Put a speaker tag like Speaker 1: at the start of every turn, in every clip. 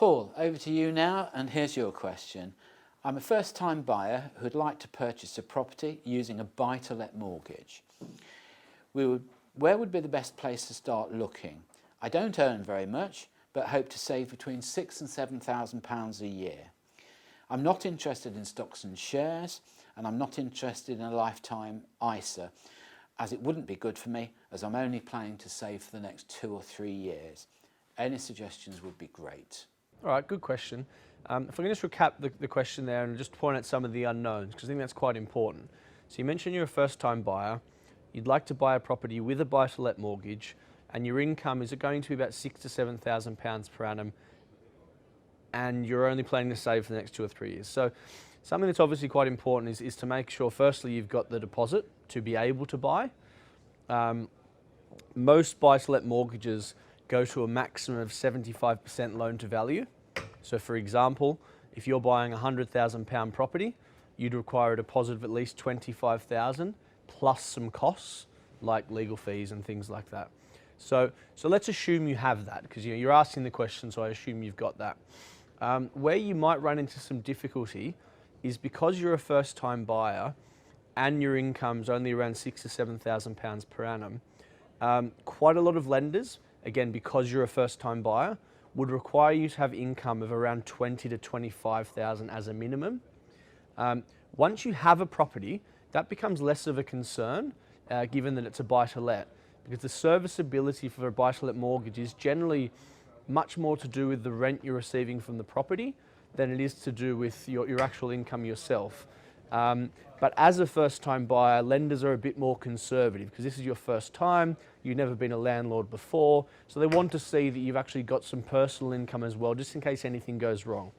Speaker 1: Paul, over to you now, and here's your question. I'm a first-time buyer who'd like to purchase a property using a buy-to-let mortgage. Where would be the best place to start looking? I don't earn very much, but hope to save between £6,000 and £7,000 a year. I'm not interested in stocks and shares, and I'm not interested in a lifetime ISA, as it wouldn't be good for me, as I'm only planning to save for the next 2 or 3 years. Any suggestions would be great.
Speaker 2: All right, good question. If I can just recap the question there and just point out some of the unknowns, because I think that's quite important. So you mentioned you're a first-time buyer, you'd like to buy a property with a buy-to-let mortgage, and your income is going to be about £6,000 to £7,000 per annum, and you're only planning to save for the next 2 or 3 years. So something that's obviously quite important is to make sure, firstly, you've got the deposit to be able to buy. Most buy-to-let mortgages go to a maximum of 75% loan to value. So for example, if you're buying a £100,000 property, you'd require a deposit of at least $25,000 plus some costs like legal fees and things like that. So let's assume you have that, because you're asking the question, so I assume you've got that. Where you might run into some difficulty is because you're a first-time buyer and your income's only around £6,000 to £7,000 per annum, quite a lot of lenders, again, because you're a first-time buyer, would require you to have income of around $20,000 to $25,000 as a minimum. Once you have a property, that becomes less of a concern, given that it's a buy-to-let, because the serviceability for a buy-to-let mortgage is generally much more to do with the rent you're receiving from the property than it is to do with your actual income yourself. But as a first-time buyer, lenders are a bit more conservative because this is your first time, you've never been a landlord before, so they want to see that you've actually got some personal income as well, just in case anything goes wrong.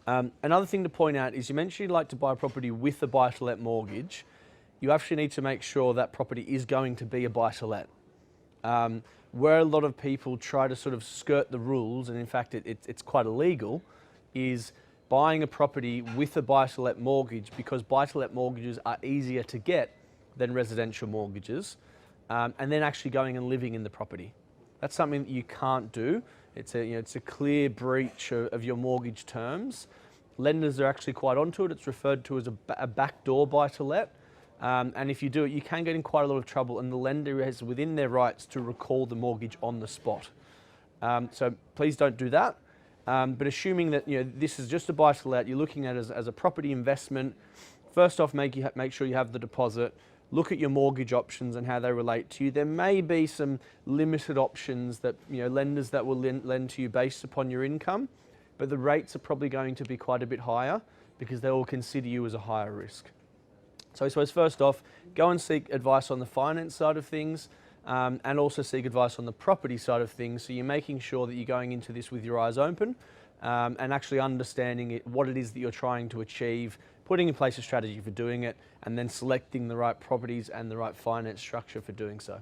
Speaker 2: Another thing to point out is you mentioned you'd like to buy a property with a buy-to-let mortgage. You actually need to make sure that property is going to be a buy-to-let. Where a lot of people try to sort of skirt the rules, and in fact it's quite illegal, is buying a property with a buy-to-let mortgage, because buy-to-let mortgages are easier to get than residential mortgages, and then actually going and living in the property. That's something that you can't do. It's a clear breach of your mortgage terms. Lenders are actually quite onto it. It's referred to as a backdoor buy-to-let. And if you do it, you can get in quite a lot of trouble, and the lender has within their rights to recall the mortgage on the spot. So please don't do that. But assuming that this is just a buy-to-let, you're looking at it as a property investment. First off, make sure you have the deposit. Look at your mortgage options and how they relate to you. There may be some limited options that lenders that will lend to you based upon your income, but the rates are probably going to be quite a bit higher because they will consider you as a higher risk. So I suppose first off, go and seek advice on the finance side of things, and also seek advice on the property side of things, so you're making sure that you're going into this with your eyes open, and actually understanding what it is that you're trying to achieve, putting in place a strategy for doing it, and then selecting the right properties and the right finance structure for doing so.